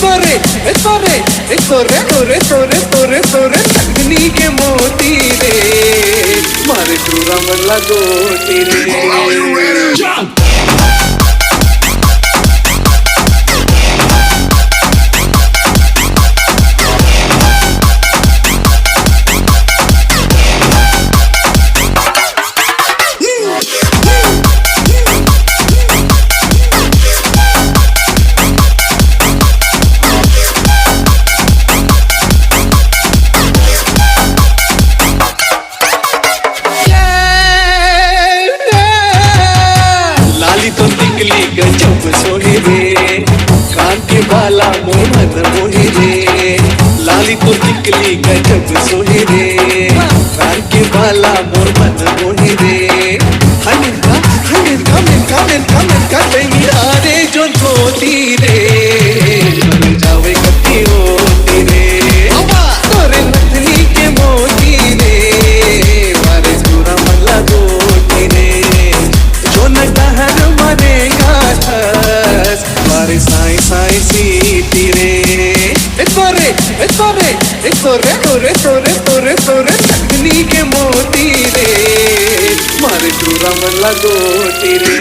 तोरे तोरे तोरे तोरे तोरे तोरे तोरे तकनी के मोती रे मारे चूरा मला गोटी रे तो निकली गजब सोनी रे कान के बाला मोर मन मोही रे लाली तो निकली गजब सोनी रे कान के बाला मोर मन मोही रे हनिका मिनका टेंगिया रे जो धोती रे चल जावे कती होती रे तोरे नथनी के मोती रे मारे चूरा मला गोटी रे जो न कहर मारे साई साई सीती रे तोरे तोरे तोरे तोरे तोरे तोरे तोरे तकनी के मोती रे मारे चूरा मला गोटी रे